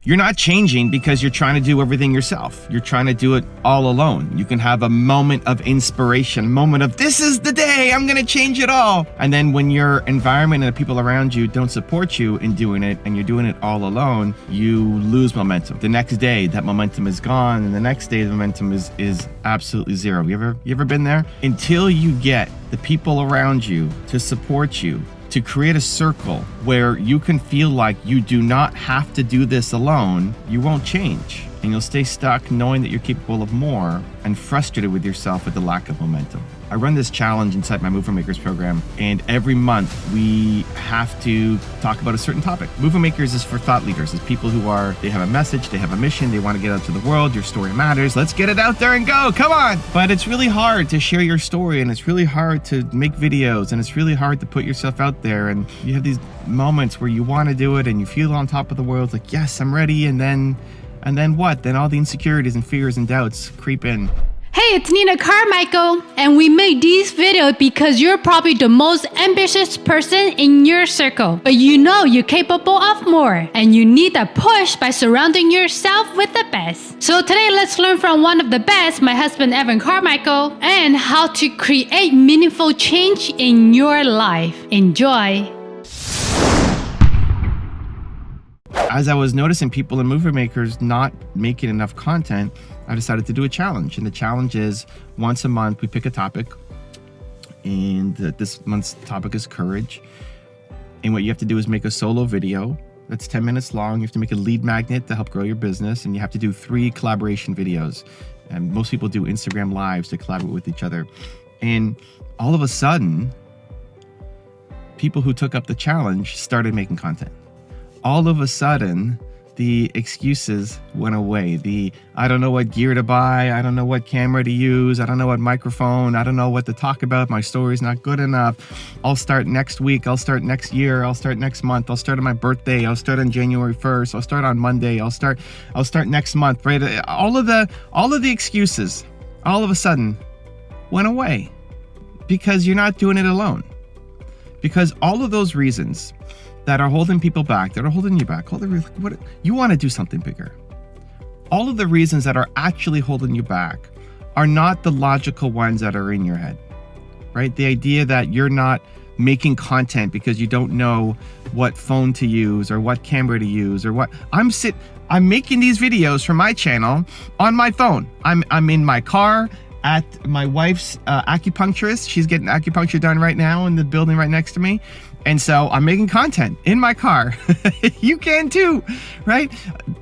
You're not changing because you're trying to do everything yourself. You're trying to do it all alone. You can have a moment of inspiration, a moment of, this is the day, I'm gonna change it all. And then when your environment and the people around you don't support you in doing it, and you're doing it all alone, you lose momentum. The next day, that momentum is gone, and the next day, the momentum is absolutely zero. You ever been there? Until you get the people around you to support you, to create a circle where you can feel like you do not have to do this alone, you won't change. And you'll stay stuck knowing that you're capable of more and frustrated with yourself with the lack of momentum. I run this challenge inside my Mover Makers program, and every month we have to talk about a certain topic. Mover Makers is for thought leaders. It's people who they have a message, they have a mission, they want to get out to the world. Your story matters. Let's get it out there and go. Come on. But it's really hard to share your story, and it's really hard to make videos, and it's really hard to put yourself out there. And you have these moments where you want to do it and you feel on top of the world, like, yes, I'm ready. And then what? Then all the insecurities and fears and doubts creep in. Hey, it's Nina Carmichael, and we made these videos because you're probably the most ambitious person in your circle. But you know you're capable of more, and you need that push by surrounding yourself with the best. So today, let's learn from one of the best, my husband Evan Carmichael, and how to create meaningful change in your life. Enjoy. As I was noticing people in Mover Makers not making enough content, I decided to do a challenge. And the challenge is once a month, we pick a topic. And this month's topic is courage. And what you have to do is make a solo video that's 10 minutes long. You have to make a lead magnet to help grow your business. And you have to do 3 collaboration videos. And most people do Instagram lives to collaborate with each other. And all of a sudden, people who took up the challenge started making content. All of a sudden, the excuses went away. I don't know what gear to buy. I don't know what camera to use. I don't know what microphone. I don't know what to talk about. My story's not good enough. I'll start next week. I'll start next year. I'll start next month. I'll start on my birthday. I'll start on January 1st. I'll start on Monday. I'll start next month, right? All of the excuses all of a sudden went away because you're not doing it alone. Because all of those reasons that are holding people back, that are holding you back, you want to do something bigger. All of the reasons that are actually holding you back are not the logical ones that are in your head, right? The idea that you're not making content because you don't know what phone to use or what camera to use or what. I'm making these videos for my channel on my phone. I'm in my car at my wife's acupuncturist. She's getting acupuncture done right now in the building right next to me. And so I'm making content in my car. You can too, right?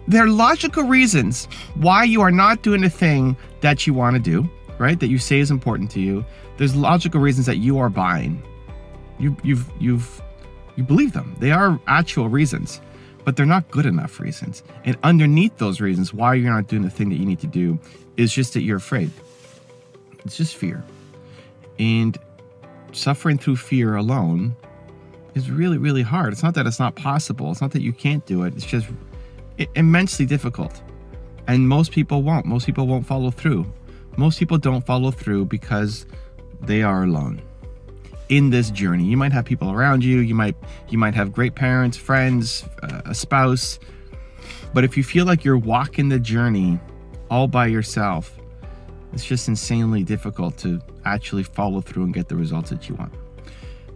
There are logical reasons why you are not doing the thing that you want to do, right? That you say is important to you. There's logical reasons that you are buying. You believe them. They are actual reasons, but they're not good enough reasons. And underneath those reasons why you're not doing the thing that you need to do is just that you're afraid. It's just fear. And suffering through fear alone is really, really hard. It's not that it's not possible. It's not that you can't do it. It's just immensely difficult. And most people won't. Most people won't follow through. Most people don't follow through because they are alone in this journey. You might have people around you. You might have great parents, friends, a spouse. But if you feel like you're walking the journey all by yourself, it's just insanely difficult to actually follow through and get the results that you want.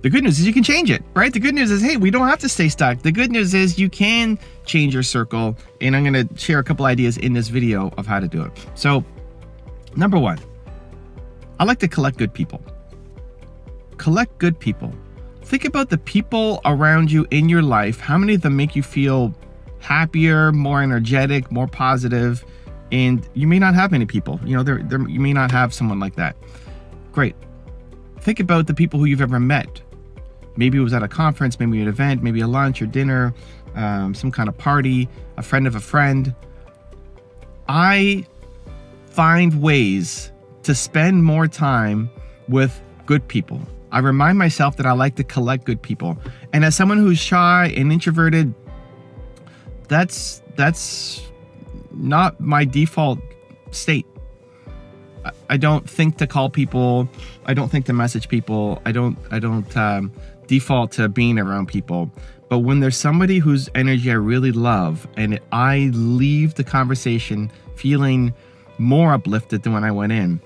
The good news is you can change it, right? The good news is, hey, we don't have to stay stuck. The good news is you can change your circle. And I'm going to share a couple ideas in this video of how to do it. So, number 1, I like to collect good people. Collect good people. Think about the people around you in your life. How many of them make you feel happier, more energetic, more positive? And you may not have many people. You may not have someone like that. Great. Think about the people who you've ever met. Maybe it was at a conference, maybe an event, maybe a lunch or dinner, some kind of party, a friend of a friend. I find ways to spend more time with good people. I remind myself that I like to collect good people. And as someone who's shy and introverted, that's not my default state. I don't think to call people. I don't think to message people. I don't default to being around people. But when there's somebody whose energy I really love and I leave the conversation feeling more uplifted than when I went in,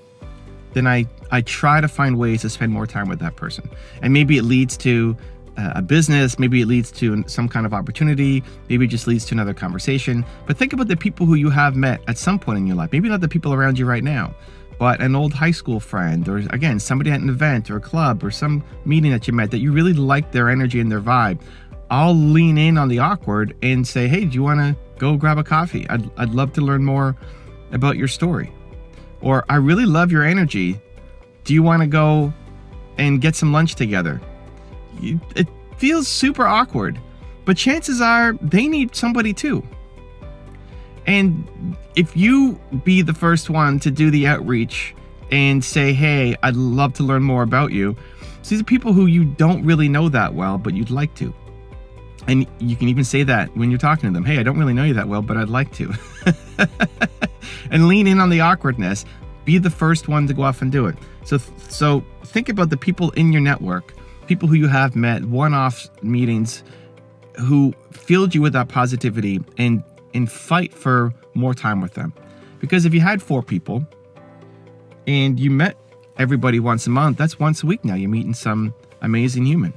then I try to find ways to spend more time with that person. And maybe it leads to a business, maybe it leads to some kind of opportunity, maybe it just leads to another conversation. But think about the people who you have met at some point in your life. Maybe not the people around you right now, but an old high school friend, or again, somebody at an event or a club or some meeting that you met that you really like their energy and their vibe. I'll lean in on the awkward and say, hey, do you want to go grab a coffee? I'd love to learn more about your story. Or I really love your energy. Do you want to go and get some lunch together? It feels super awkward, but chances are they need somebody too. And if you be the first one to do the outreach and say, hey, I'd love to learn more about you. So these are people who you don't really know that well, but you'd like to. And you can even say that when you're talking to them. Hey, I don't really know you that well, but I'd like to. And lean in on the awkwardness. Be the first one to go off and do it. So think about the people in your network, people who you have met, one-off meetings, who filled you with that positivity, and fight for more time with them. Because if you had 4 people and you met everybody once a month, that's once a week now. You're meeting some amazing human.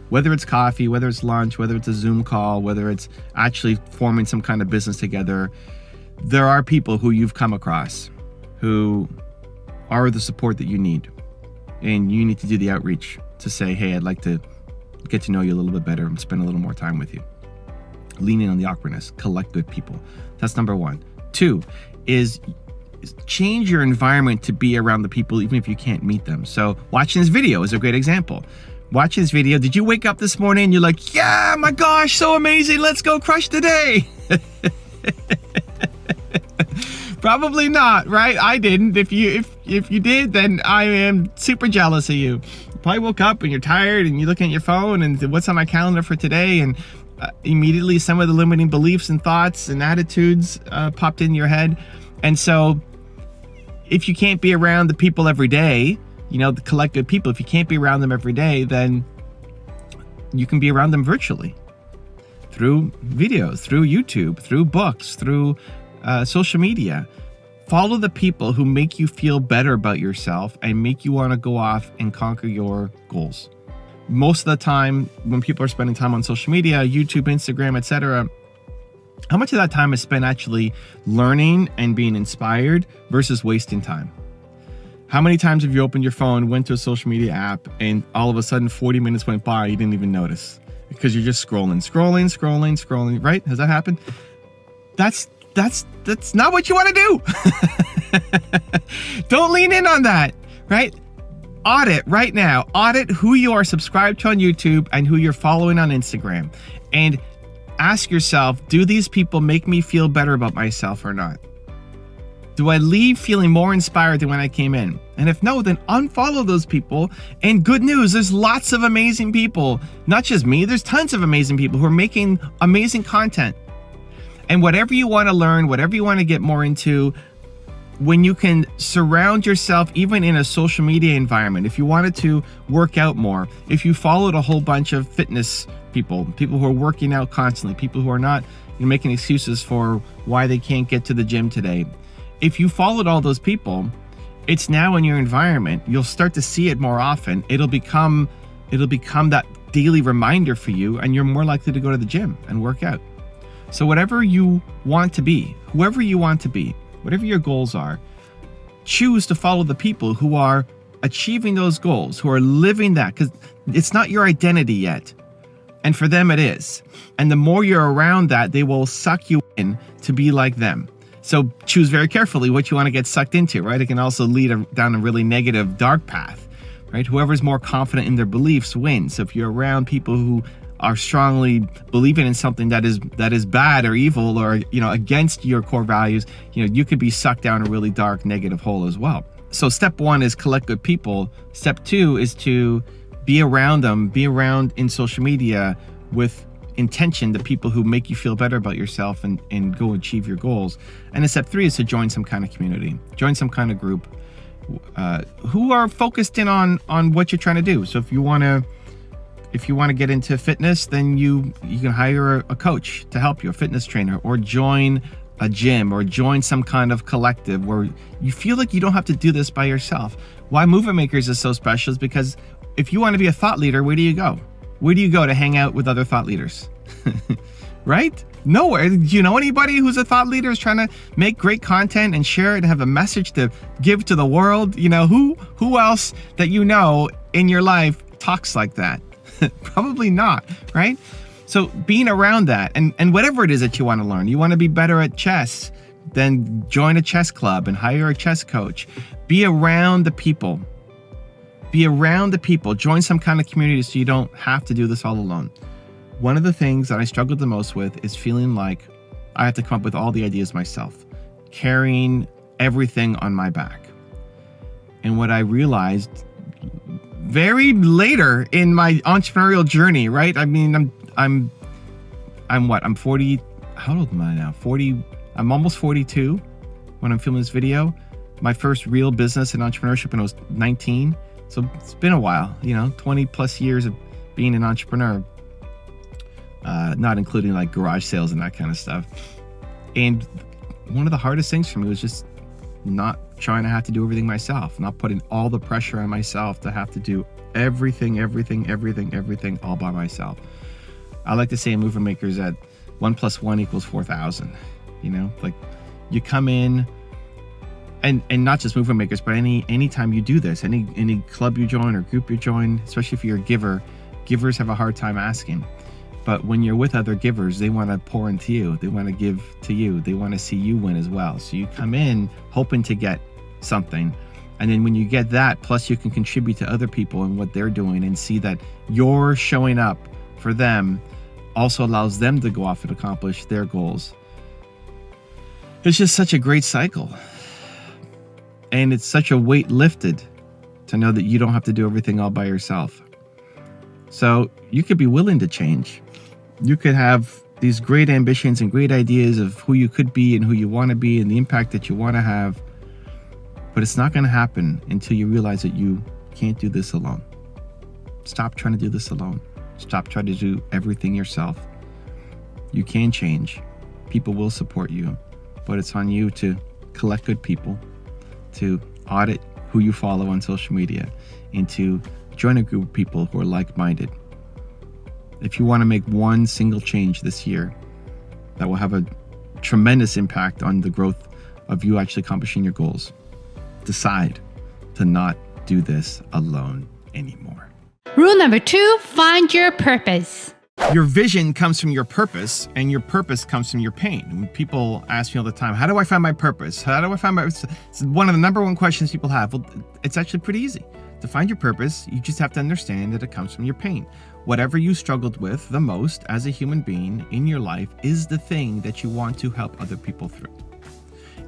Whether it's coffee, whether it's lunch, whether it's a Zoom call, whether it's actually forming some kind of business together, there are people who you've come across who are the support that you need. And you need to do the outreach to say, hey, I'd like to get to know you a little bit better and spend a little more time with you. Lean in on the awkwardness, collect good people. That's number 1. 2 is change your environment to be around the people, even if you can't meet them. So watching this video is a great example. Watch this video. Did you wake up this morning and you're like, yeah, my gosh, so amazing. Let's go crush the day. Probably not, right? I didn't. If you did, then I am super jealous of you. You probably woke up and you're tired and you're looking at your phone and what's on my calendar for today, and immediately some of the limiting beliefs and thoughts and attitudes popped in your head. And so if you can't be around the people every day, the collected people, if you can't be around them every day, then you can be around them virtually through videos, through YouTube, through books, through social media. Follow the people who make you feel better about yourself and make you want to go off and conquer your goals. Most of the time when people are spending time on social media, YouTube, Instagram, etc., how much of that time is spent actually learning and being inspired versus wasting time? How many times have you opened your phone, went to a social media app, and all of a sudden 40 minutes went by, you didn't even notice because you're just scrolling, right? Has that happened? That's not what you want to do. Don't lean in on that, right? Audit right now. Audit who you are subscribed to on YouTube and who you're following on Instagram. And ask yourself, do these people make me feel better about myself or not? Do I leave feeling more inspired than when I came in? And if no, then unfollow those people. And good news, there's lots of amazing people. Not just me, there's tons of amazing people who are making amazing content. And whatever you want to learn, whatever you want to get more into, when you can surround yourself, even in a social media environment, if you wanted to work out more, if you followed a whole bunch of fitness people who are working out constantly, people who are not making excuses for why they can't get to the gym today. If you followed all those people, it's now in your environment. You'll start to see it more often. It'll become that daily reminder for you, and you're more likely to go to the gym and work out. So whatever you want to be, whoever you want to be, whatever your goals are, choose to follow the people who are achieving those goals, who are living that, because it's not your identity yet. And for them it is. And the more you're around that, they will suck you in to be like them. So choose very carefully what you want to get sucked into, right? It can also lead down a really negative, dark path, right? Whoever's more confident in their beliefs wins. So if you're around people who are strongly believing in something that is bad or evil or against your core values, you could be sucked down a really dark, negative hole as well. So step 1 is collect good people. Step 2 is to be around them, be around in social media with intention, the people who make you feel better about yourself and go achieve your goals. And then step 3 is to join some kind of community, join some kind of group who are focused in on what you're trying to do. So if you want to If you want to get into fitness, then you can hire a coach to help you, a fitness trainer, or join a gym, or join some kind of collective where you feel like you don't have to do this by yourself. Why Movement Makers is so special is because if you want to be a thought leader, where do you go? Where do you go to hang out with other thought leaders? Right? Nowhere. Do you know anybody who's a thought leader is trying to make great content and share it and have a message to give to the world? You know, who else that you know in your life talks like that? Probably not, right? So being around that and whatever it is that you want to learn, you want to be better at chess, then join a chess club and hire a chess coach. Be around the people. Be around the people. Join some kind of community so you don't have to do this all alone. One of the things that I struggled the most with is feeling like I have to come up with all the ideas myself, carrying everything on my back. And what I realized very later in my entrepreneurial journey, right? I mean, I'm 40. How old am I now? 40. I'm almost 42 when I'm filming this video. My first real business in entrepreneurship when I was 19. So it's been a while, 20 plus years of being an entrepreneur, not including like garage sales and that kind of stuff. And one of the hardest things for me was just not trying to have to do everything myself, not putting all the pressure on myself to have to do everything all by myself. I like to say in Movement Makers that 1 + 1 = 4,000. Like you come in, and not just Movement Makers, but anytime you do this, any club you join or group you join, especially if you're a giver, givers have a hard time asking. But when you're with other givers, they want to pour into you. They want to give to you. They want to see you win as well. So you come in hoping to get something. And then when you get that, plus you can contribute to other people and what they're doing and see that you're showing up for them, also allows them to go off and accomplish their goals. It's just such a great cycle. And it's such a weight lifted to know that you don't have to do everything all by yourself. So you could be willing to change. You could have these great ambitions and great ideas of who you could be and who you want to be and the impact that you want to have. But it's not going to happen until you realize that you can't do this alone. Stop trying to do this alone. Stop trying to do everything yourself. You can change. People will support you. But it's on you to collect good people, to audit who you follow on social media, and to join a group of people who are like-minded. If you want to make one single change this year that will have a tremendous impact on the growth of you actually accomplishing your goals, decide to not do this alone anymore. Rule number 2, find your purpose. Your vision comes from your purpose, and your purpose comes from your pain. When people ask me all the time, how do I find my purpose? How do I find my... It's one of the number one questions people have. Well, it's actually pretty easy. To find your purpose, you just have to understand that it comes from your pain. Whatever you struggled with the most as a human being in your life is the thing that you want to help other people through.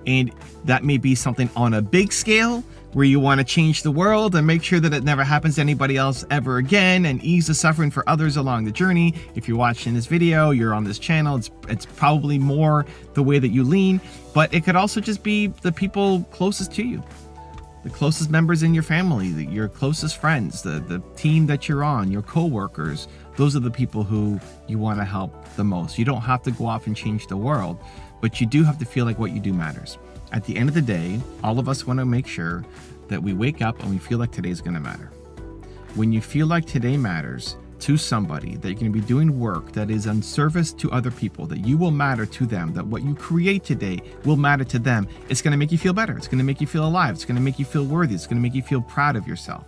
And that may be something on a big scale where you want to change the world and make sure that it never happens to anybody else ever again and ease the suffering for others along the journey. If you're watching this video, you're on this channel, it's probably more the way that you lean, but it could also just be the people closest to you. The closest members in your family, your closest friends, the team that you're on, your co-workers. Those are the people who you want to help the most. You don't have to go off and change the world, but you do have to feel like what you do matters. At the end of the day, all of us want to make sure that we wake up and we feel like today's going to matter. When you feel like today matters to somebody, that you're going to be doing work that is in service to other people, that you will matter to them, that what you create today will matter to them, it's going to make you feel better. It's going to make you feel alive. It's going to make you feel worthy. It's going to make you feel proud of yourself.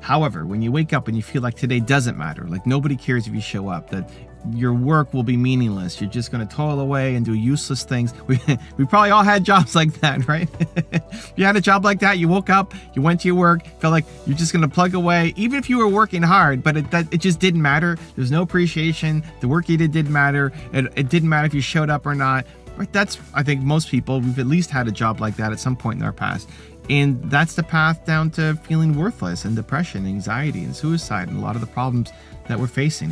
However, when you wake up and you feel like today doesn't matter, like nobody cares if you show up, that your work will be meaningless, you're just going to toil away and do useless things. We probably all had jobs like that, right? If you had a job like that, you woke up, you went to your work, felt like you're just going to plug away, even if you were working hard, but it just didn't matter. There's no appreciation. The work you did didn't matter. It didn't matter if you showed up or not. Right? That's, I think most people, we've at least had a job like that at some point in our past. And that's the path down to feeling worthless and depression, anxiety, and suicide, and a lot of the problems that we're facing.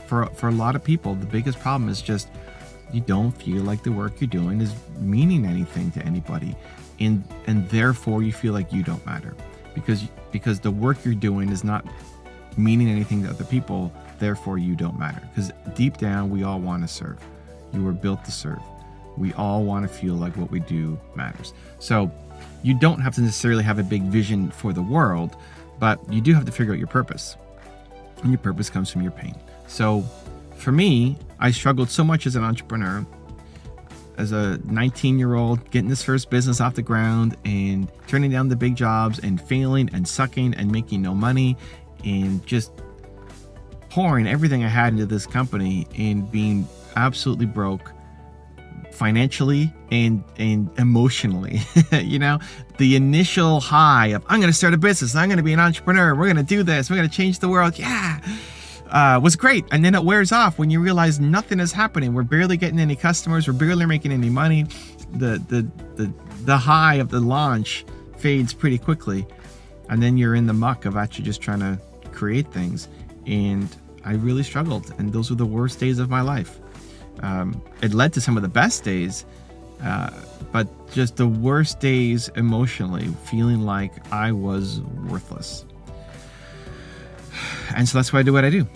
For a lot of people, the biggest problem is just you don't feel like the work you're doing is meaning anything to anybody, and therefore you feel like you don't matter because the work you're doing is not meaning anything to other people, therefore you don't matter. Because deep down, we all want to serve. You were built to serve. We all want to feel like what we do matters. So you don't have to necessarily have a big vision for the world, but you do have to figure out your purpose. And your purpose comes from your pain. So for me, I struggled so much as an entrepreneur, as a 19-year-old, getting this first business off the ground and turning down the big jobs and failing and sucking and making no money and just pouring everything I had into this company and being absolutely broke financially and emotionally. You know, the initial high of I'm going to start a business, I'm going to be an entrepreneur, we're going to do this, we're going to change the world, was great. And then it wears off when you realize nothing is happening. We're barely getting any customers, we're barely making any money. The high of the launch fades pretty quickly, and then you're in the muck of actually just trying to create things. And I really struggled, and those were the worst days of my life. It led to some of the best days, but just the worst days emotionally, feeling like I was worthless. And so that's why I do what I do,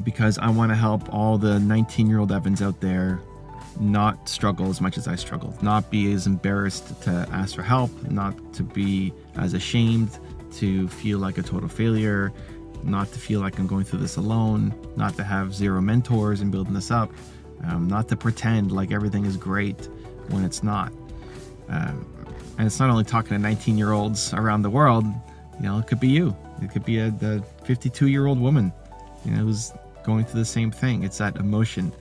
because I want to help all the 19-year-old Evans out there not struggle as much as I struggled, not be as embarrassed to ask for help, not to be as ashamed to feel like a total failure, not to feel like I'm going through this alone, not to have zero mentors and building this up, not to pretend like everything is great when it's not. And it's not only talking to 19-year-olds around the world. You know, it could be you. It could be the 52-year-old woman, you know, who's going through the same thing. It's that emotion.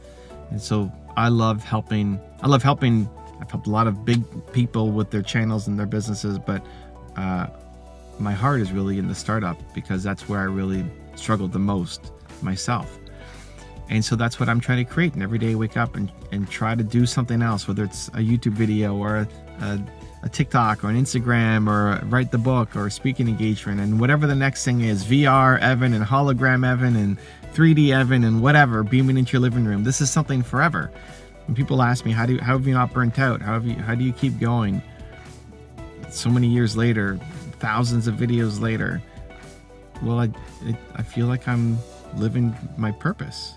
And so I love helping. I've helped a lot of big people with their channels and their businesses, but my heart is really in the startup, because that's where I really struggled the most myself. And so that's what I'm trying to create. And every day I wake up and try to do something else, whether it's a YouTube video or a TikTok or an Instagram or write the book or a speaking engagement, and whatever the next thing is, VR Evan and hologram Evan and 3D Evan and whatever, beaming into your living room. This is something forever. When people ask me, how have you not burnt out? How do you keep going? So many years later, thousands of videos later, well, I feel like I'm living my purpose.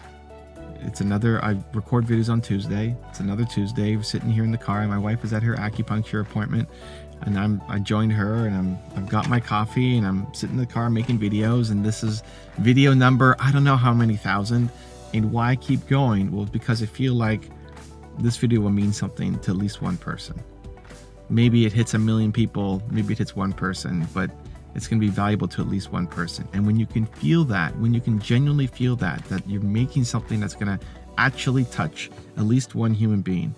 I record videos on Tuesday. It's another Tuesday. We're sitting here in the car, and my wife is at her acupuncture appointment, and I joined her, and I've got my coffee, and I'm sitting in the car making videos, and this is video number I don't know how many thousand. And why I keep going? Well, because I feel like this video will mean something to at least one person. Maybe it hits 1 million people, maybe it hits one person, but it's going to be valuable to at least one person. And when you can feel that, when you can genuinely feel that you're making something that's going to actually touch at least one human being,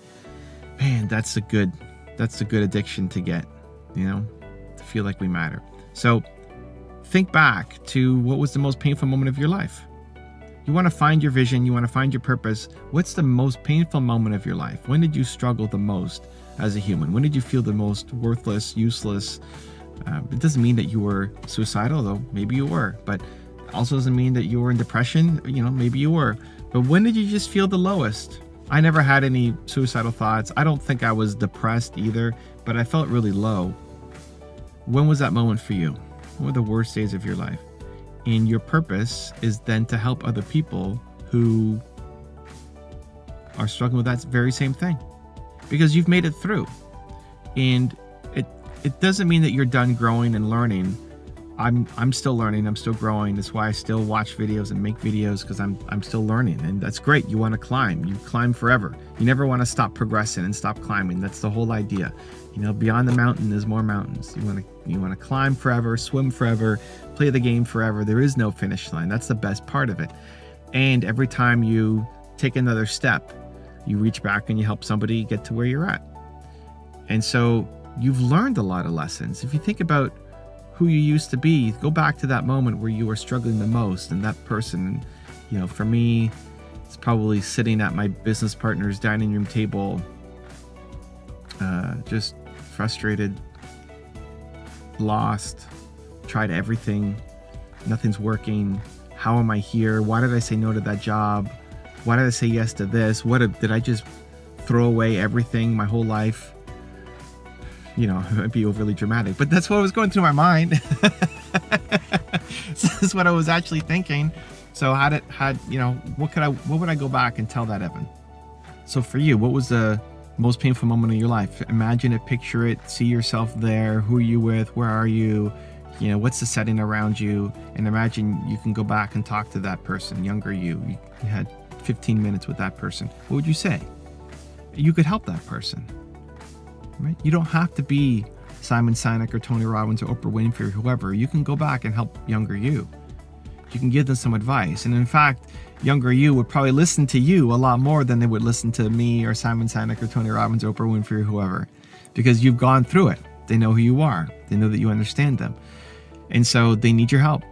man, that's a good addiction to get, you know, to feel like we matter. So think back to what was the most painful moment of your life. You want to find your vision, you want to find your purpose. What's the most painful moment of your life? When did you struggle the most as a human? When did you feel the most worthless, useless? It doesn't mean that you were suicidal, though maybe you were, but also doesn't mean that you were in depression. You know, maybe you were. But when did you just feel the lowest? I never had any suicidal thoughts. I don't think I was depressed either, but I felt really low. When was that moment for you? What were the worst days of your life? And your purpose is then to help other people who are struggling with that very same thing, because you've made it through. And it doesn't mean that you're done growing and learning. I'm still learning, I'm still growing. That's why I still watch videos and make videos, because I'm still learning, and that's great. You want to climb, you climb forever. You never want to stop progressing and stop climbing. That's the whole idea. You know, beyond the mountain there's more mountains. You want to climb forever, swim forever, play the game forever. There is no finish line. That's the best part of it. And every time you take another step, you reach back and you help somebody get to where you're at. And so you've learned a lot of lessons. If you think about who you used to be, go back to that moment where you were struggling the most, and that person, you know, for me, it's probably sitting at my business partner's dining room table, just frustrated, lost, tried everything, nothing's working. How am I here? Why did I say no to that job? Why did I say yes to this? Did I just throw away everything, my whole life? You know, it might be overly dramatic, but that's what was going through my mind. This is what I was actually thinking. So what would I go back and tell that Evan? So for you, what was the most painful moment of your life? Imagine it, picture it, see yourself there. Who are you with? Where are you? What's the setting around you? And imagine you can go back and talk to that person, younger you. You had 15 minutes with that person. What would you say? You could help that person, right? You don't have to be Simon Sinek or Tony Robbins or Oprah Winfrey or whoever. You can go back and help younger you. You can give them some advice. And in fact, younger you would probably listen to you a lot more than they would listen to me or Simon Sinek or Tony Robbins or Oprah Winfrey or whoever, because you've gone through it. They know who you are. They know that you understand them. And so they need your help.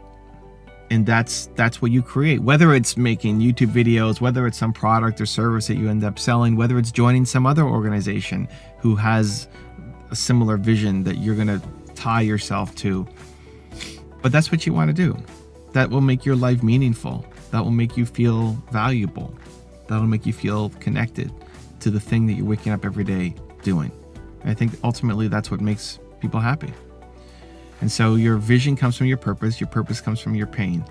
And that's what you create, whether it's making YouTube videos, whether it's some product or service that you end up selling, whether it's joining some other organization who has a similar vision that you're going to tie yourself to. But that's what you want to do. That will make your life meaningful. That will make you feel valuable. That'll make you feel connected to the thing that you're waking up every day doing. And I think ultimately that's what makes people happy. And so your vision comes from your purpose comes from your pain.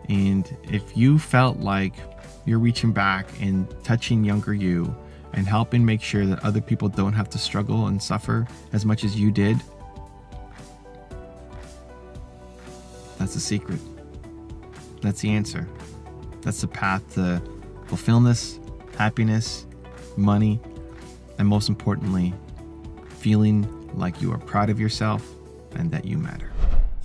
And if you felt like you're reaching back and touching younger you and helping make sure that other people don't have to struggle and suffer as much as you did, that's the secret. That's the answer. That's the path to fulfillment, happiness, money, and most importantly, feeling like you are proud of yourself and that you matter.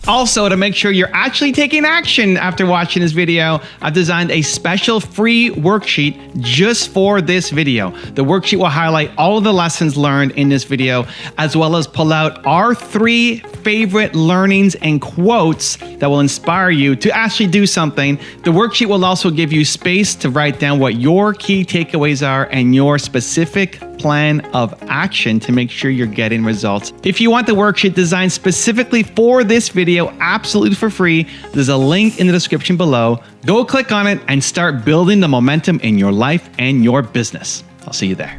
Also, to make sure you're actually taking action after watching this video, I've designed a special free worksheet just for this video. The worksheet will highlight all of the lessons learned in this video, as well as pull out our 3 favorite learnings and quotes that will inspire you to actually do something. The worksheet will also give you space to write down what your key takeaways are and your specific plan of action to make sure you're getting results. If you want the worksheet designed specifically for this video, absolutely for free, there's a link in the description below. Go click on it and start building the momentum in your life and your business. I'll see you there.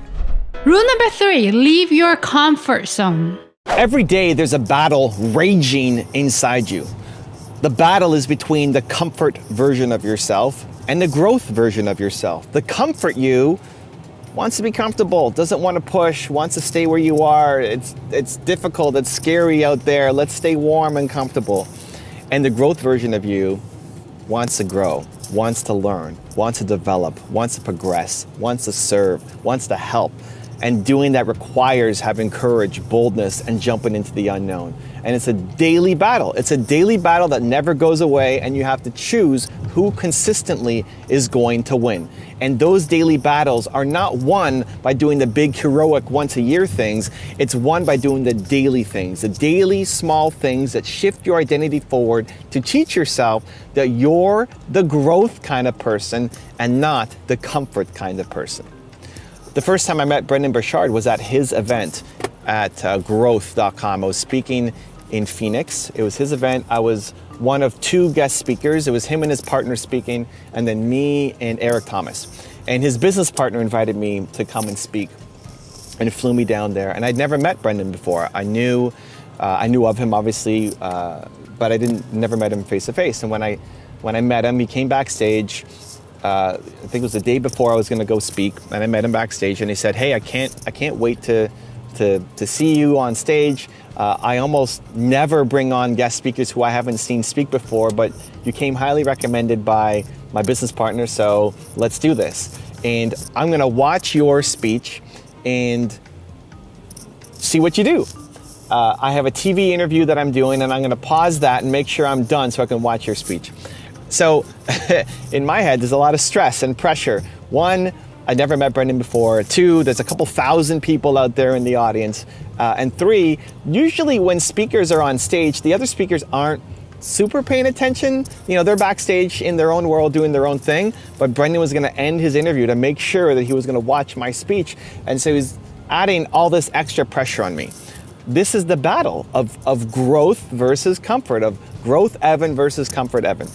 Rule number 3, leave your comfort zone. Every day there's a battle raging inside you. The battle is between the comfort version of yourself and the growth version of yourself. The comfort you wants to be comfortable, doesn't want to push, wants to stay where you are. It's difficult, it's scary out there. Let's stay warm and comfortable. And the growth version of you wants to grow, wants to learn, wants to develop, wants to progress, wants to serve, wants to help. And doing that requires having courage, boldness, and jumping into the unknown. And it's a daily battle. It's a daily battle that never goes away, and you have to choose who consistently is going to win. And those daily battles are not won by doing the big heroic once-a-year things. It's won by doing the daily things, the daily small things that shift your identity forward to teach yourself that you're the growth kind of person and not the comfort kind of person. The first time I met Brendon Burchard was at his event at growth.com. I was speaking in Phoenix. It was his event. I was one of 2 guest speakers. It was him and his partner speaking, and then me and Eric Thomas. And his business partner invited me to come and speak and flew me down there. And I'd never met Brendon before. I knew of him, obviously, but I never met him face to face. And when I met him, he came backstage. I think it was the day before I was going to go speak, and I met him backstage, and he said, "Hey, I can't wait to see you on stage. I almost never bring on guest speakers who I haven't seen speak before, but you came highly recommended by my business partner, so let's do this. And I'm going to watch your speech and see what you do. I have a TV interview that I'm doing, and I'm going to pause that and make sure I'm done so I can watch your speech." So in my head, there's a lot of stress and pressure. 1, I'd never met Brendon before. 2, there's a couple thousand people out there in the audience. And 3, usually when speakers are on stage, the other speakers aren't super paying attention. You know, they're backstage in their own world doing their own thing, but Brendon was gonna end his interview to make sure that he was gonna watch my speech. And so he was adding all this extra pressure on me. This is the battle of growth versus comfort, of growth Evan versus comfort Evan.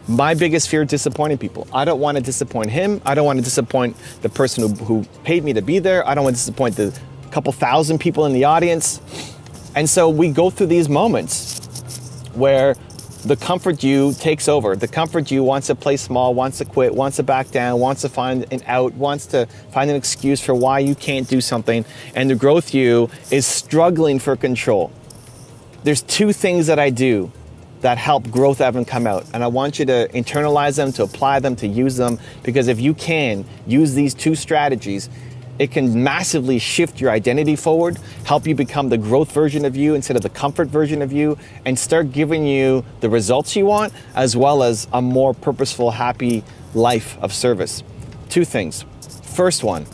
My biggest fear is disappointing people. I don't want to disappoint him. I don't want to disappoint the person who paid me to be there. I don't want to disappoint the couple thousand people in the audience. And so we go through these moments where the comfort you takes over. The comfort you wants to play small, wants to quit, wants to back down, wants to find an out, wants to find an excuse for why you can't do something. And the growth you is struggling for control. There's two things that I do that help growth Evan come out. And I want you to internalize them, to apply them, to use them, because if you can use these two strategies, it can massively shift your identity forward, help you become the growth version of you instead of the comfort version of you, and start giving you the results you want, as well as a more purposeful, happy life of service. Two things. First one,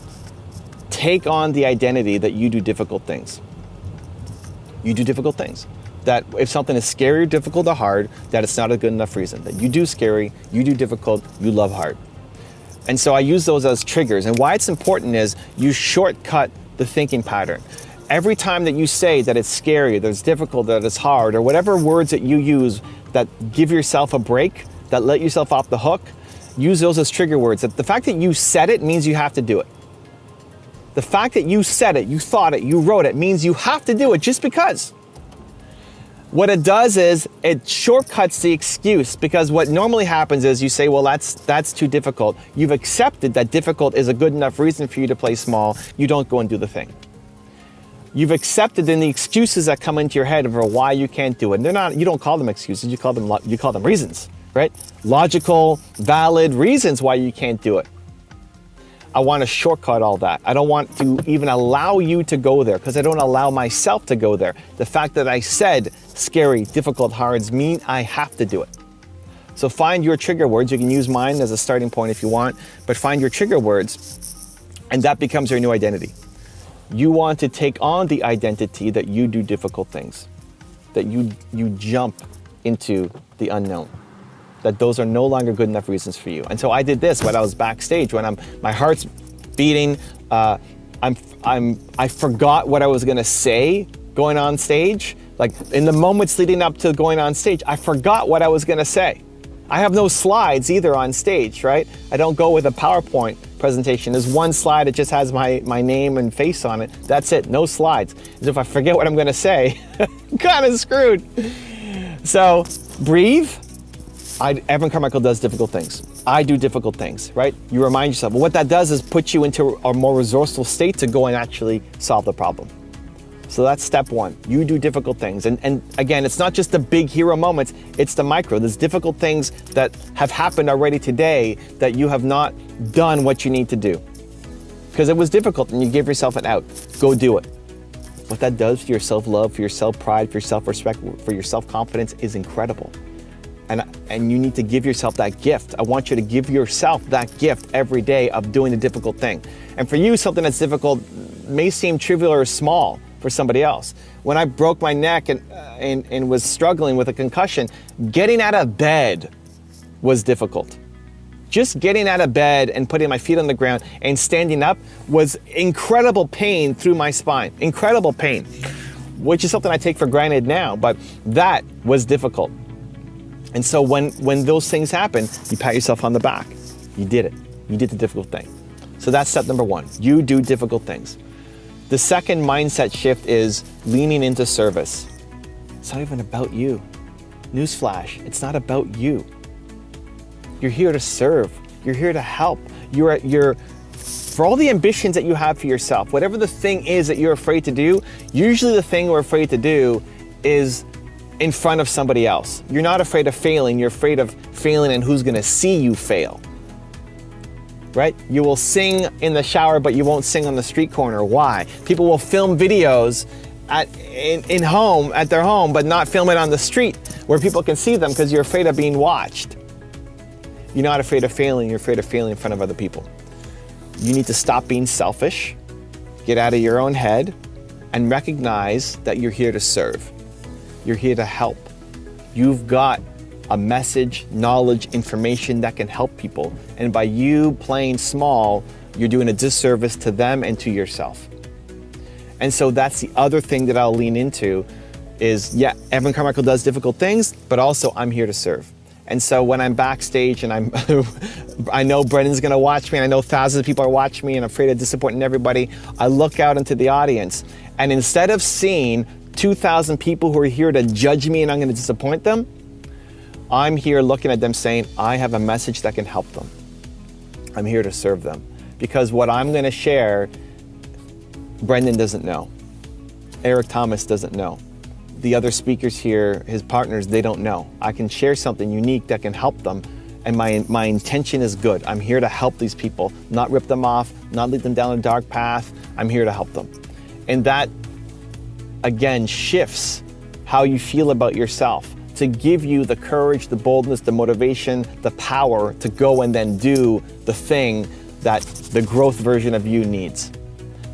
take on the identity that you do difficult things. You do difficult things. That if something is scary, difficult, or hard, that it's not a good enough reason. That you do scary, you do difficult, you love hard. And so I use those as triggers. And why it's important is you shortcut the thinking pattern. Every time that you say that it's scary, that it's difficult, that it's hard, or whatever words that you use that give yourself a break, that let yourself off the hook, use those as trigger words. That the fact that you said it means you have to do it. The fact that you said it, you thought it, you wrote it, means you have to do it just because. What it does is it shortcuts the excuse, because what normally happens is you say, well, that's too difficult. You've accepted that difficult is a good enough reason for you to play small. You don't go and do the thing. You've accepted then the excuses that come into your head over why you can't do it. And they're not, you don't call them excuses, you call them reasons, right? Logical, valid reasons why you can't do it. I want to shortcut all that. I don't want to even allow you to go there, because I don't allow myself to go there. The fact that I said scary, difficult, hards mean I have to do it. So find your trigger words. You can use mine as a starting point if you want, but find your trigger words, and that becomes your new identity. You want to take on the identity that you do difficult things, that you jump into the unknown, that those are no longer good enough reasons for you. And so I did this when I was backstage, when my heart's beating, I forgot what I was gonna say going on stage. Like in the moments leading up to going on stage, I forgot what I was gonna say. I have no slides either on stage, right? I don't go with a PowerPoint presentation. There's one slide that just has my name and face on it. That's it, no slides. As if I forget what I'm gonna say, kind of screwed. So breathe. Evan Carmichael does difficult things. I do difficult things, right? You remind yourself. But what that does is put you into a more resourceful state to go and actually solve the problem. So that's step one. You do difficult things. And again, it's not just the big hero moments, it's the micro. There's difficult things that have happened already today that you have not done what you need to do. Because it was difficult and you give yourself an out. Go do it. What that does for your self-love, for your self-pride, for your self-respect, for your self-confidence is incredible. And you need to give yourself that gift. I want you to give yourself that gift every day of doing a difficult thing. And for you, something that's difficult may seem trivial or small for somebody else. When I broke my neck and was struggling with a concussion, getting out of bed was difficult. Just getting out of bed and putting my feet on the ground and standing up was incredible pain through my spine, incredible pain, which is something I take for granted now, but that was difficult. And so when those things happen, you pat yourself on the back. You did it. You did the difficult thing. So that's step number one. You do difficult things. The second mindset shift is leaning into service. It's not even about you. Newsflash, it's not about you. You're here to serve. You're here to help. You're for all the ambitions that you have for yourself, whatever the thing is that you're afraid to do, usually the thing we're afraid to do is in front of somebody else. You're not afraid of failing, you're afraid of failing and who's gonna see you fail, right? You will sing in the shower, but you won't sing on the street corner. Why? People will film videos at their home, but not film it on the street where people can see them because you're afraid of being watched. You're not afraid of failing, you're afraid of failing in front of other people. You need to stop being selfish, get out of your own head, and recognize that you're here to serve. You're here to help. You've got a message, knowledge, information that can help people. And by you playing small, you're doing a disservice to them and to yourself. And so that's the other thing that I'll lean into is, yeah, Evan Carmichael does difficult things, but also I'm here to serve. And so when I'm backstage and I know Brendan's gonna watch me and I know thousands of people are watching me and I'm afraid of disappointing everybody, I look out into the audience and instead of seeing 2,000 people who are here to judge me and I'm gonna disappoint them, I'm here looking at them saying, I have a message that can help them. I'm here to serve them. Because what I'm gonna share, Brendan doesn't know. Eric Thomas doesn't know. The other speakers here, his partners, they don't know. I can share something unique that can help them, and my intention is good. I'm here to help these people, not rip them off, not lead them down a dark path. I'm here to help them. And that, again, shifts how you feel about yourself, to give you the courage, the boldness, the motivation, the power to go and then do the thing that the growth version of you needs.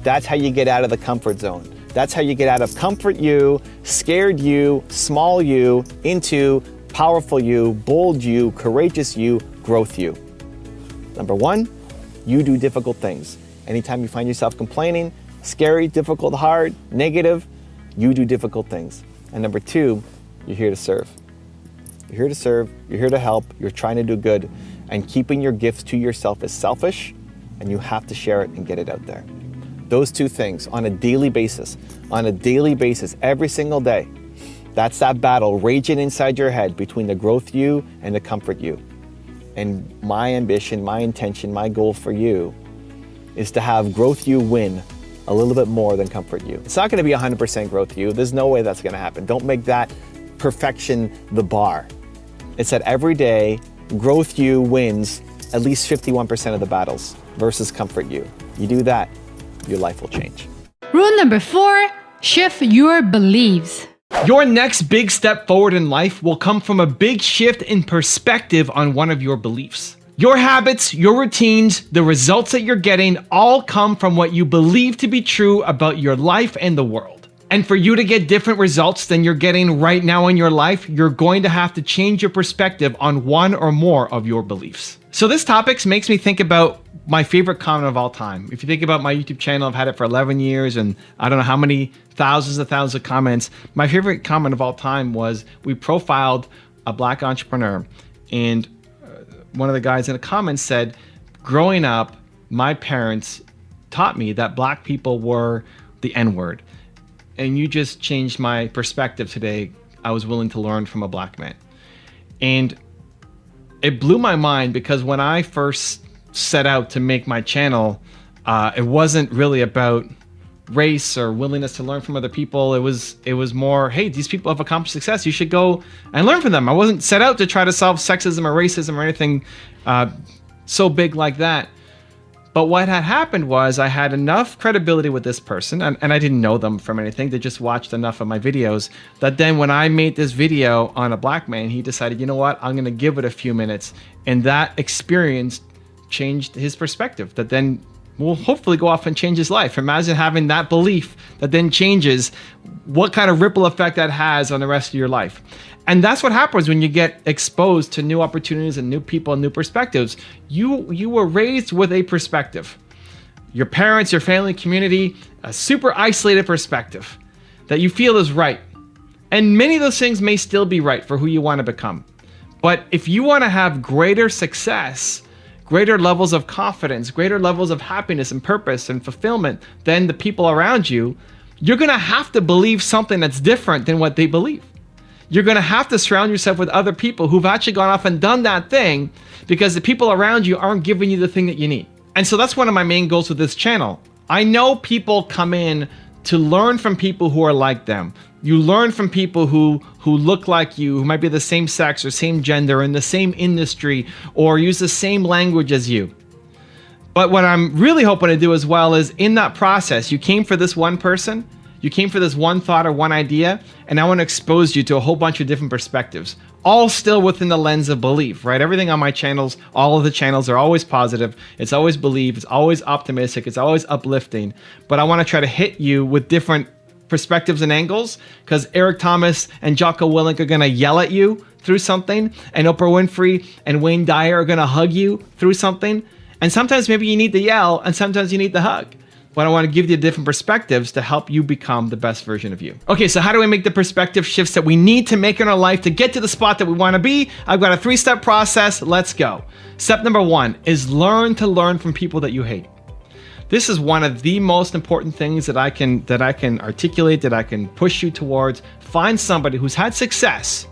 That's how you get out of the comfort zone. That's how you get out of comfort you, scared you, small you, into powerful you, bold you, courageous you, growth you. Number one, you do difficult things. Anytime you find yourself complaining, scary, difficult, hard, negative, you do difficult things. And number two, you're here to serve. You're here to serve, you're here to help, you're trying to do good, and keeping your gifts to yourself is selfish, and you have to share it and get it out there. Those two things on a daily basis, every single day. That's that battle raging inside your head between the growth you and the comfort you. And my ambition, my intention, my goal for you is to have growth you win a little bit more than comfort you. It's not gonna be 100% growth you. There's no way that's gonna happen. Don't make that perfection the bar. It's that every day, growth you wins at least 51% of the battles versus comfort you. You do that, your life will change. Rule number 4, shift your beliefs. Your next big step forward in life will come from a big shift in perspective on one of your beliefs. Your habits, your routines, the results that you're getting all come from what you believe to be true about your life and the world. And for you to get different results than you're getting right now in your life, you're going to have to change your perspective on one or more of your beliefs. So this topic makes me think about my favorite comment of all time. If you think about my YouTube channel, I've had it for 11 years and I don't know how many thousands of comments. My favorite comment of all time was we profiled a Black entrepreneur, and one of the guys in the comments said, growing up, my parents taught me that Black people were the N-word. And you just changed my perspective today. I was willing to learn from a Black man. And it blew my mind because when I first set out to make my channel, it wasn't really about race or willingness to learn from other people. It was more, hey, these people have accomplished success. You should go and learn from them. I wasn't set out to try to solve sexism or racism or anything so big like that. But what had happened was I had enough credibility with this person, and I didn't know them from anything. They just watched enough of my videos that then when I made this video on a Black man, he decided, you know what, I'm going to give it a few minutes. And that experience changed his perspective that then will hopefully go off and change his life. Imagine having that belief that then changes, what kind of ripple effect that has on the rest of your life. And that's what happens when you get exposed to new opportunities and new people and new perspectives. You were raised with a perspective. Your parents, your family, community, a super isolated perspective that you feel is right. And many of those things may still be right for who you want to become. But if you want to have greater success, greater levels of confidence, greater levels of happiness and purpose and fulfillment than the people around you, you're going to have to believe something that's different than what they believe. You're going to have to surround yourself with other people who've actually gone off and done that thing because the people around you aren't giving you the thing that you need. And so that's one of my main goals with this channel. I know people come in to learn from people who are like them. You learn from people who look like you, who might be the same sex or same gender, in the same industry, or use the same language as you. But what I'm really hoping to do as well is in that process, you came for this one person, you came for this one thought or one idea, and I want to expose you to a whole bunch of different perspectives, all still within the lens of belief, right? Everything on my channels, all of the channels are always positive. It's always belief. It's always optimistic. It's always uplifting. But I want to try to hit you with different perspectives and angles because Eric Thomas and Jocko Willink are going to yell at you through something, and Oprah Winfrey and Wayne Dyer are going to hug you through something. And sometimes maybe you need to yell and sometimes you need to hug. But I want to give you different perspectives to help you become the best version of you. Okay, so how do we make the perspective shifts that we need to make in our life to get to the spot that we want to be? I've got a 3-step process. Let's go. Step number 1 is learn to learn from people that you hate. This is one of the most important things that I can articulate, that I can push you towards. Find somebody who's had success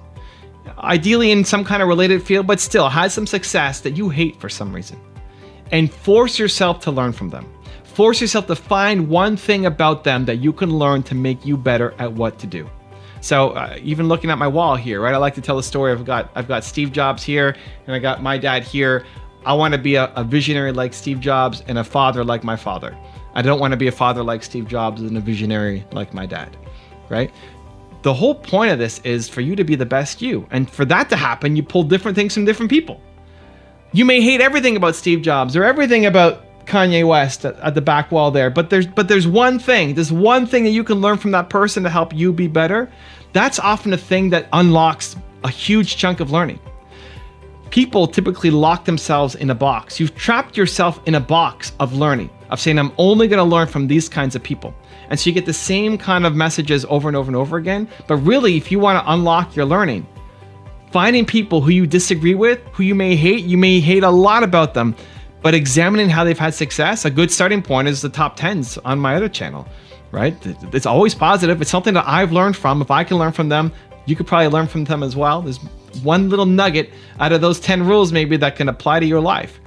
ideally in some kind of related field, but still had some success that you hate for some reason. And force yourself to learn from them. Force yourself to find one thing about them that you can learn to make you better at what to do. So even looking at my wall here, right? I like to tell the story. I've got Steve Jobs here, and I got my dad here. I want to be a visionary like Steve Jobs and a father like my father. I don't want to be a father like Steve Jobs and a visionary like my dad, right? The whole point of this is for you to be the best you. And for that to happen, you pull different things from different people. You may hate everything about Steve Jobs or everything about Kanye West at the back wall there, but there's one thing that you can learn from that person to help you be better. That's often a thing that unlocks a huge chunk of learning. People typically lock themselves in a box. You've trapped yourself in a box of learning, of saying, I'm only going to learn from these kinds of people. And so you get the same kind of messages over and over and over again. But really, if you want to unlock your learning, finding people who you disagree with, who you may hate a lot about them, but examining how they've had success, a good starting point is the top 10s on my other channel, right? It's always positive. It's something that I've learned from. If I can learn from them, you could probably learn from them as well. There's one little nugget out of those 10 rules maybe that can apply to your life.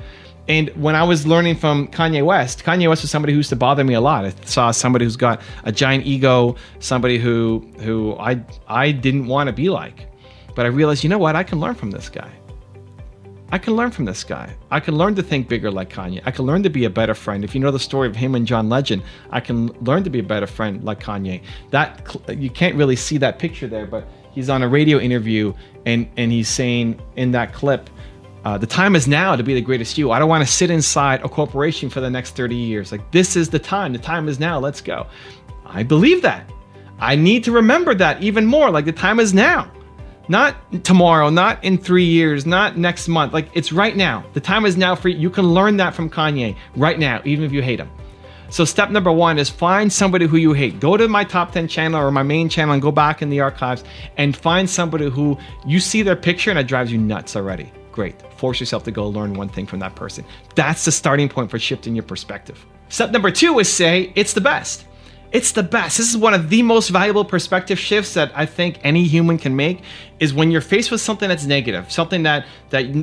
And when I was learning from Kanye West was somebody who used to bother me a lot. I saw somebody who's got a giant ego, somebody who I didn't want to be like. But I realized, you know what? I can learn from this guy. I can learn from this guy. I can learn to think bigger like Kanye. I can learn to be a better friend. If you know the story of him and John Legend, I can learn to be a better friend like Kanye. You can't really see that picture there, but he's on a radio interview and he's saying in that clip, the time is now to be the greatest you. I don't want to sit inside a corporation for the next 30 years. Like, this is the time. The time is now. Let's go. I believe that. I need to remember that even more. Like, the time is now. Not tomorrow, not in 3 years, not next month. Like, it's right now. The time is now for you. You can learn that from Kanye right now, even if you hate him. So step number 1 is find somebody who you hate. Go to my top 10 channel or my main channel and go back in the archives and find somebody who you see their picture and it drives you nuts already. Great. Force yourself to go learn one thing from that person. That's the starting point for shifting your perspective. Step number 2 is say, it's the best. It's the best. This is one of the most valuable perspective shifts that I think any human can make, is when you're faced with something that's negative, something that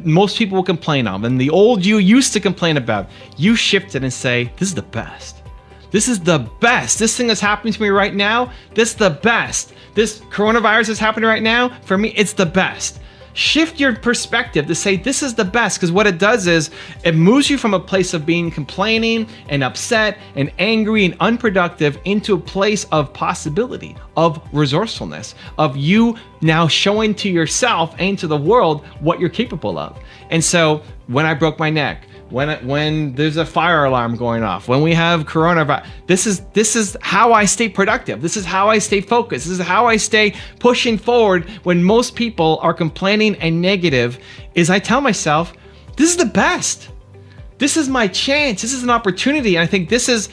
most people will complain of, and the old you used to complain about, you shift it and say, this is the best. This is the best. This thing that's happening to me right now, this is the best. This coronavirus is happening right now, for me, it's the best. Shift your perspective to say this is the best, because what it does is it moves you from a place of being complaining and upset and angry and unproductive into a place of possibility, of resourcefulness, of you now showing to yourself and to the world what you're capable of. And so when I broke my neck, when there's a fire alarm going off, when we have coronavirus, this is how I stay productive. This is how I stay focused. This is how I stay pushing forward when most people are complaining and negative, is I tell myself, this is the best. This is my chance. This is an opportunity. And I think this is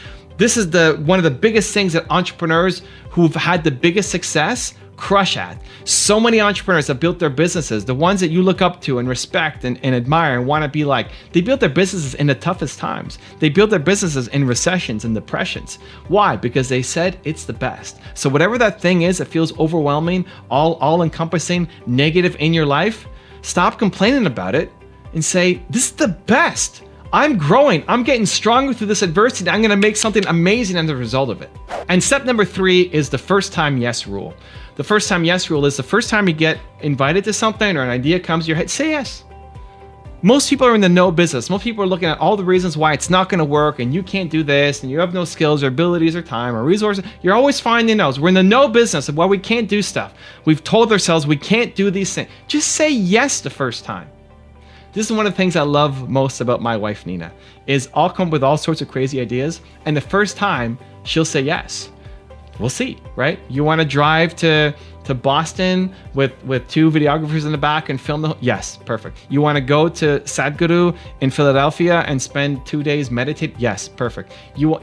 one of the biggest things that entrepreneurs who've had the biggest success crush at. So many entrepreneurs have built their businesses, the ones that you look up to and respect and admire and want to be like, they built their businesses in the toughest times. They built their businesses in recessions and depressions. Why? Because they said it's the best. So whatever that thing is that feels overwhelming, all encompassing, negative in your life, stop complaining about it and say, this is the best. I'm growing. I'm getting stronger through this adversity. I'm going to make something amazing as a result of it. And step number 3 is the first time yes rule. The first time yes rule is the first time you get invited to something or an idea comes to your head, say yes. Most people are in the no business. Most people are looking at all the reasons why it's not going to work and you can't do this and you have no skills or abilities or time or resources. You're always finding no's. We're in the no business of why we can't do stuff. We've told ourselves we can't do these things. Just say yes the first time. This is one of the things I love most about my wife, Nina, is I'll come up with all sorts of crazy ideas, and the first time she'll say yes. We'll see, right? You want to drive to Boston with 2 videographers in the back and film yes, perfect. You want to go to Sadhguru in Philadelphia and spend 2 days meditate? Yes, perfect.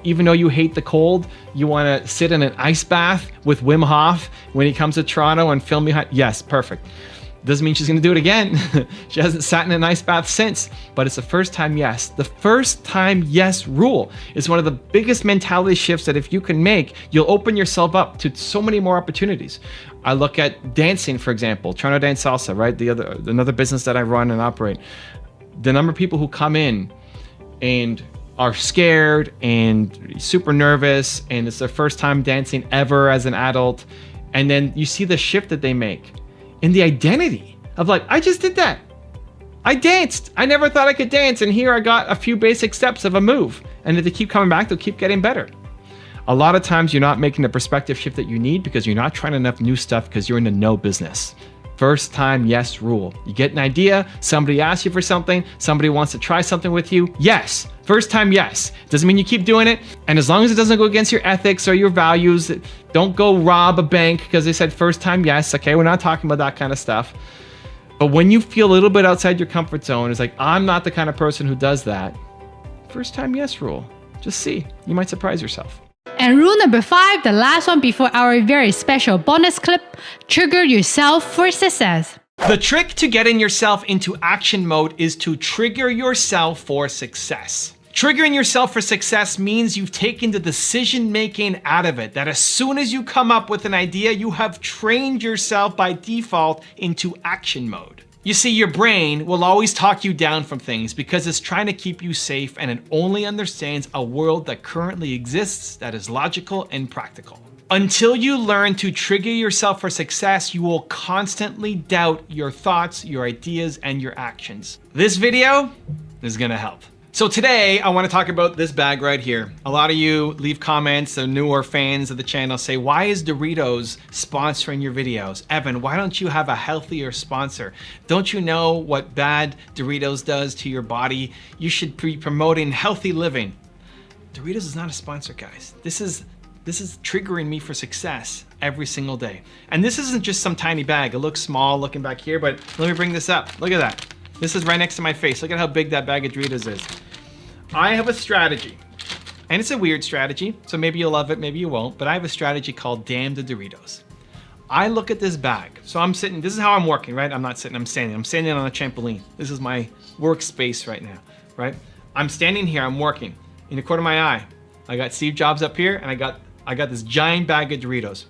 Even though you hate the cold, you want to sit in an ice bath with Wim Hof when he comes to Toronto and film behind? Yes, perfect. Doesn't mean she's going to do it again. She hasn't sat in an ice bath since, but it's the first time yes. The first time yes rule is one of the biggest mentality shifts that if you can make, you'll open yourself up to so many more opportunities. I look at dancing, for example, Toronto Dance Salsa, right? Another business that I run and operate. The number of people who come in and are scared and super nervous, and it's their first time dancing ever as an adult. And then you see the shift that they make in the identity of like, I just did that. I danced. I never thought I could dance. And here I got a few basic steps of a move. And if they keep coming back, they'll keep getting better. A lot of times you're not making the perspective shift that you need because you're not trying enough new stuff because you're in the no business. First time yes rule. You get an idea, somebody asks you for something, somebody wants to try something with you, yes. First time yes. Doesn't mean you keep doing it. And as long as it doesn't go against your ethics or your values, don't go rob a bank because they said first time yes. Okay, we're not talking about that kind of stuff. But when you feel a little bit outside your comfort zone, it's like, I'm not the kind of person who does that. First time yes rule. Just see. You might surprise yourself. And rule number 5, the last one before our very special bonus clip, trigger yourself for success. The trick to getting yourself into action mode is to trigger yourself for success. Triggering yourself for success means you've taken the decision making out of it, that as soon as you come up with an idea, you have trained yourself by default into action mode. You see, your brain will always talk you down from things because it's trying to keep you safe, and it only understands a world that currently exists that is logical and practical. Until you learn to trigger yourself for success, you will constantly doubt your thoughts, your ideas, and your actions. This video is gonna help. So today, I wanna talk about this bag right here. A lot of you leave comments, the newer fans of the channel say, why is Doritos sponsoring your videos? Evan, why don't you have a healthier sponsor? Don't you know what bad Doritos does to your body? You should be promoting healthy living. Doritos is not a sponsor, guys. This is triggering me for success every single day. And this isn't just some tiny bag. It looks small looking back here, but let me bring this up. Look at that. This is right next to my face. Look at how big that bag of Doritos is. I have a strategy, and it's a weird strategy, so maybe you'll love it, maybe you won't, but I have a strategy called Damn the Doritos. I look at this bag. So I'm sitting, this is how I'm working, right? I'm not sitting, I'm standing. I'm standing on a trampoline. This is my workspace right now, right? I'm standing here, I'm working. In the corner of my eye, I got Steve Jobs up here, and I got this giant bag of Doritos.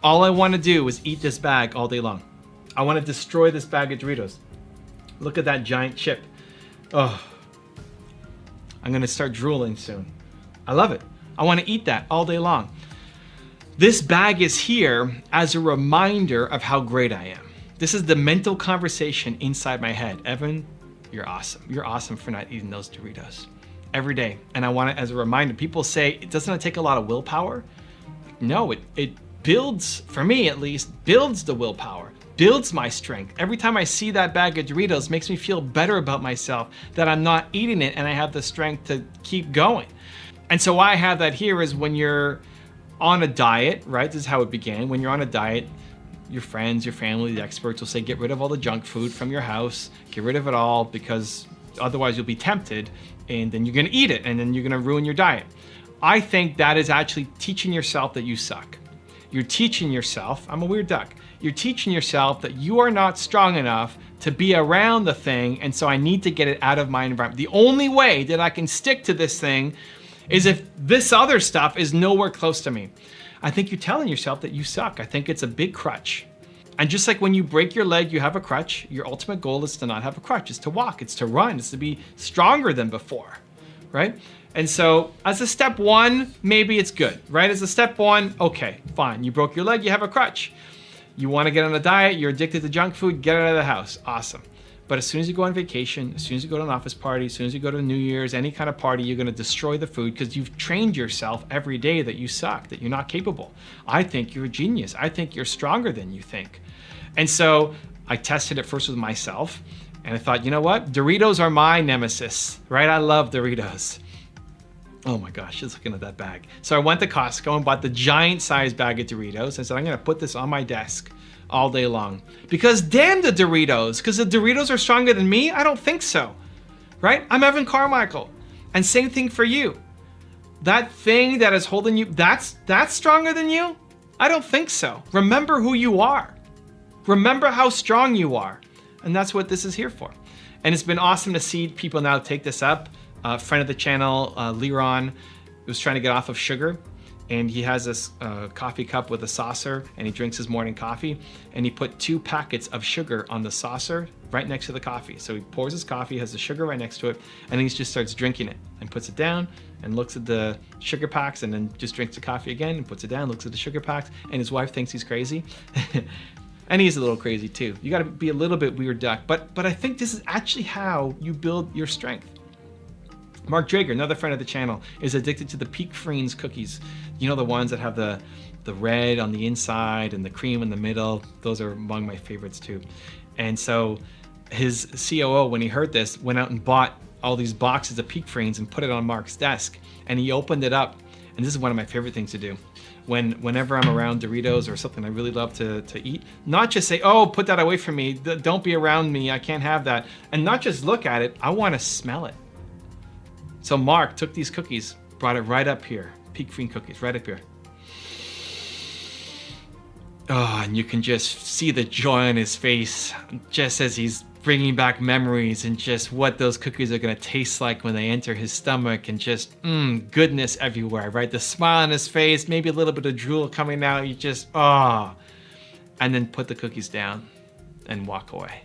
All I want to do is eat this bag all day long. I want to destroy this bag of Doritos. Look at that giant chip. Oh, I'm gonna start drooling soon. I love it. I wanna eat that all day long. This bag is here as a reminder of how great I am. This is the mental conversation inside my head. Evan, you're awesome. You're awesome for not eating those Doritos every day. And I want it as a reminder. People say, doesn't it take a lot of willpower? No, it builds, for me at least, builds the willpower. Builds my strength. Every time I see that bag of Doritos, makes me feel better about myself that I'm not eating it and I have the strength to keep going. And so why I have that here is when you're on a diet, right? This is how it began. When you're on a diet, your friends, your family, the experts will say, get rid of all the junk food from your house, get rid of it all because otherwise you'll be tempted and then you're gonna eat it and then you're gonna ruin your diet. I think that is actually teaching yourself that you suck. You're teaching yourself, I'm a weird duck. You're teaching yourself that you are not strong enough to be around the thing, and so I need to get it out of my environment. The only way that I can stick to this thing is if this other stuff is nowhere close to me. I think you're telling yourself that you suck. I think it's a big crutch. And just like when you break your leg, you have a crutch. Your ultimate goal is to not have a crutch. It's to walk, it's to run, it's to be stronger than before, right? And so as a step one, maybe it's good, right? As a step one, okay, fine. You broke your leg, you have a crutch. You want to get on a diet, you're addicted to junk food, get it out of the house, awesome. But as soon as you go on vacation, as soon as you go to an office party, as soon as you go to New Year's, any kind of party, you're gonna destroy the food because you've trained yourself every day that you suck, that you're not capable. I think you're a genius. I think you're stronger than you think. And so I tested it first with myself and I thought, you know what? Doritos are my nemesis, right? I love Doritos. Oh my gosh, just looking at that bag. So I went to Costco and bought the giant size bag of Doritos and said, I'm gonna put this on my desk all day long. Because damn the Doritos, because the Doritos are stronger than me? I don't think so, right? I'm Evan Carmichael. And same thing for you. That thing that is holding you, that's stronger than you? I don't think so. Remember who you are. Remember how strong you are. And that's what this is here for. And it's been awesome to see people now take this up. Friend of the channel, Liron, was trying to get off of sugar. and he has this coffee cup with a saucer, and he drinks his morning coffee, and he put 2 packets of sugar on the saucer right next to the coffee. So he pours his coffee, has the sugar right next to it, and he just starts drinking it and puts it down and looks at the sugar packs, and then just drinks the coffee again and puts it down, looks at the sugar packs, and his wife thinks he's crazy. And he's a little crazy too. You gotta be a little bit weird duck, but I think this is actually how you build your strength. Mark Drager, another friend of the channel, is addicted to the Peak Friends cookies. You know, the ones that have the red on the inside and the cream in the middle. Those are among my favorites too. And so his COO, when he heard this, went out and bought all these boxes of Peak Friends and put it on Mark's desk. And he opened it up. And this is one of my favorite things to do. Whenever I'm around Doritos or something I really love to eat, not just say, oh, put that away from me. Don't be around me. I can't have that. And not just look at it. I want to smell it. So Mark took these cookies, brought it right up here. Peak Friend cookies, right up here. Oh, and you can just see the joy on his face just as he's bringing back memories and just what those cookies are going to taste like when they enter his stomach, and just goodness everywhere, right? The smile on his face, maybe a little bit of drool coming out. You just, and then put the cookies down and walk away.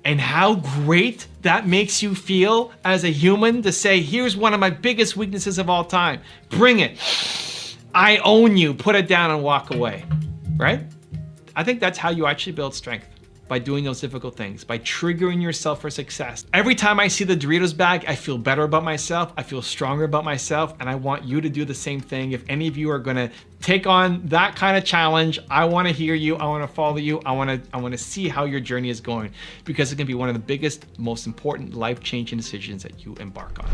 And how great that makes you feel as a human to say, here's one of my biggest weaknesses of all time. Bring it. I own you. Put it down and walk away, right? I think that's how you actually build strength, by doing those difficult things, by triggering yourself for success. Every time I see the Doritos bag, I feel better about myself. I feel stronger about myself. And I want you to do the same thing. If any of you are gonna take on that kind of challenge, I wanna hear you. I wanna follow you. I wanna see how your journey is going, because it can be one of the biggest, most important life-changing decisions that you embark on.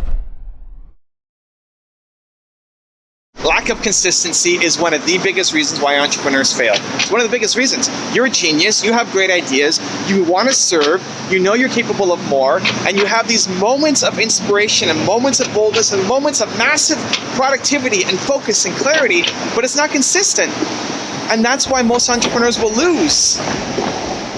Lack of consistency is one of the biggest reasons why entrepreneurs fail. It's one of the biggest reasons. You're a genius, you have great ideas, you want to serve, you know you're capable of more, and you have these moments of inspiration and moments of boldness and moments of massive productivity and focus and clarity, but it's not consistent. And that's why most entrepreneurs will lose.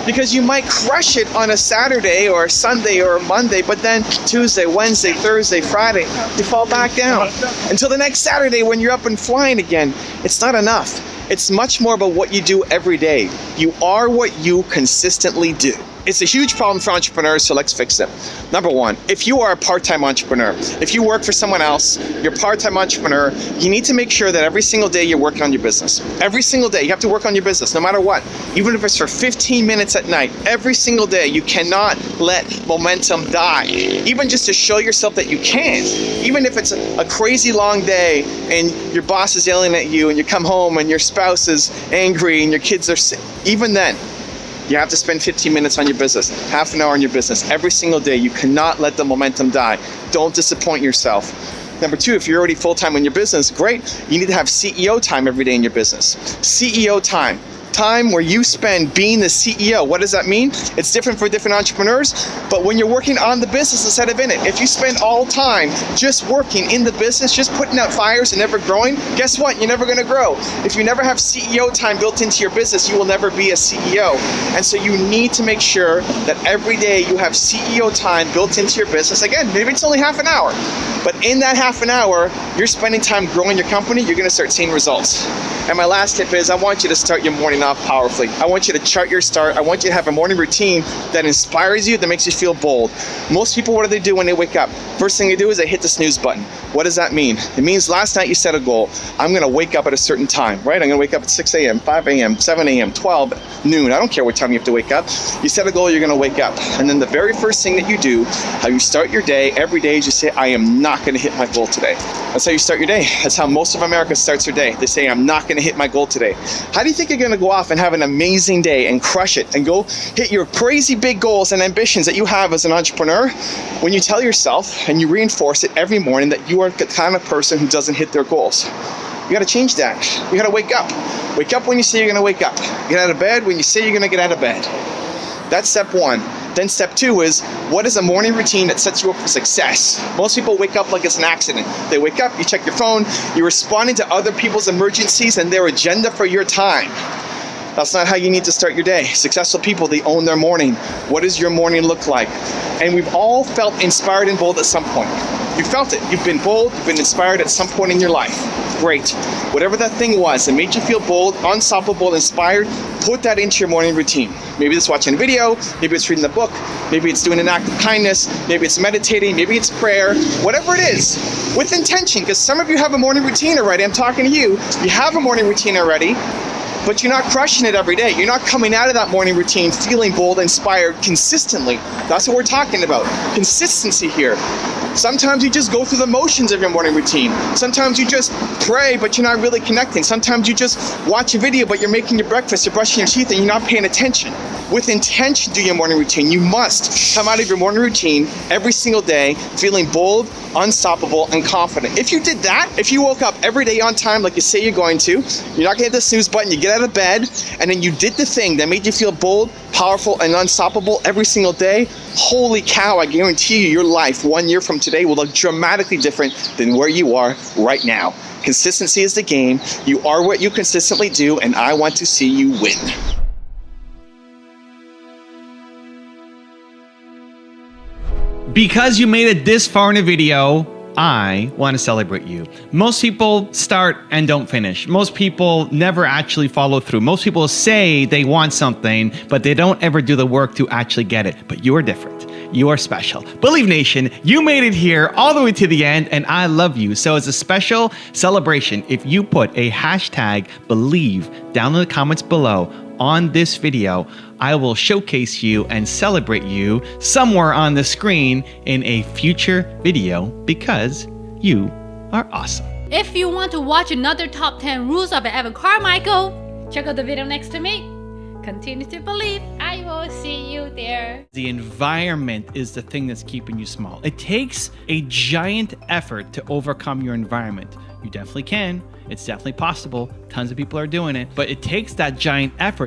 Because you might crush it on a Saturday or a Sunday or a Monday, but then Tuesday, Wednesday, Thursday, Friday, you fall back down. Until the next Saturday when you're up and flying again. It's not enough. It's much more about what you do every day. You are what you consistently do. It's a huge problem for entrepreneurs, so let's fix it. Number one, if you are a part-time entrepreneur, if you work for someone else, you're a part-time entrepreneur, you need to make sure that every single day you're working on your business. Every single day, you have to work on your business, no matter what. Even if it's for 15 minutes at night, every single day, you cannot let momentum die. Even just to show yourself that you can. Even if it's a crazy long day and your boss is yelling at you and you come home and your spouse is angry and your kids are sick, even then, you have to spend 15 minutes on your business, half an hour on your business, every single day. You cannot let the momentum die. Don't disappoint yourself. Number two, if you're already full-time in your business, great. You need to have CEO time every day in your business. CEO time. Time where you spend being the CEO. What does that mean? It's different for different entrepreneurs, but when you're working on the business instead of in it, if you spend all time just working in the business, just putting out fires and never growing, guess what? You're never gonna grow. If you never have CEO time built into your business, you will never be a CEO. And so you need to make sure that every day you have CEO time built into your business. Again, maybe it's only half an hour, but in that half an hour, you're spending time growing your company, you're gonna start seeing results. And my last tip is I want you to start your morning off powerfully. I want you to chart your start. I want you to have a morning routine that inspires you, that makes you feel bold. Most people, what do they do when they wake up? First thing they do is they hit the snooze button. What does that mean? It means last night you set a goal. I'm gonna wake up at a certain time, right? I'm gonna wake up at 6 a.m., 5 a.m., 7 a.m., 12, noon. I don't care what time you have to wake up. You set a goal, you're gonna wake up. And then the very first thing that you do, how you start your day, every day is you say, I am not gonna hit my goal today. That's how you start your day. That's how most of America starts their day. They say, I'm not gonna hit my goal today. How do you think you're gonna go off and have an amazing day and crush it and go hit your crazy big goals and ambitions that you have as an entrepreneur when you tell yourself and you reinforce it every morning that you are the kind of person who doesn't hit their goals? You gotta change that. You gotta wake up. Wake up when you say you're gonna wake up. Get out of bed when you say you're gonna get out of bed. That's step one. Then step two is, what is a morning routine that sets you up for success? Most people wake up like it's an accident. They wake up, you check your phone, you're responding to other people's emergencies and their agenda for your time. That's not how you need to start your day. Successful people, they own their morning. What does your morning look like? And we've all felt inspired and bold at some point. You felt it. You've been bold, you've been inspired at some point in your life. Great. Whatever that thing was that made you feel bold, unstoppable, inspired, put that into your morning routine. Maybe it's watching a video, maybe it's reading a book, maybe it's doing an act of kindness, maybe it's meditating, maybe it's prayer, whatever it is, with intention, because some of you have a morning routine already. I'm talking to you. You have a morning routine already, but you're not crushing it every day. You're not coming out of that morning routine feeling bold, inspired consistently. That's what we're talking about. Consistency here. Sometimes you just go through the motions of your morning routine. Sometimes you just pray, but you're not really connecting. Sometimes you just watch a video, but you're making your breakfast, you're brushing your teeth, and you're not paying attention. With intention, do your morning routine. You must come out of your morning routine every single day feeling bold, unstoppable, and confident. If you did that, if you woke up every day on time like you say you're going to, you're not gonna hit the snooze button, you get out of bed, and then you did the thing that made you feel bold, powerful, and unstoppable every single day, holy cow, I guarantee you your life 1 year from today will look dramatically different than where you are right now. Consistency is the game. You are what you consistently do, and I want to see you win. Because you made it this far in a video, I want to celebrate you. Most people start and don't finish. Most people never actually follow through. Most people say they want something, but they don't ever do the work to actually get it. But you are different. You are special. Believe Nation, you made it here all the way to the end, and I love you. So as a special celebration, if you put a hashtag believe down in the comments below on this video, I will showcase you and celebrate you somewhere on the screen in a future video because you are awesome. If you want to watch another top 10 rules of Evan Carmichael, check out the video next to me. Continue to believe. I will see you there. The environment is the thing that's keeping you small. It takes a giant effort to overcome your environment. You definitely can. It's definitely possible. Tons of people are doing it, but it takes that giant effort.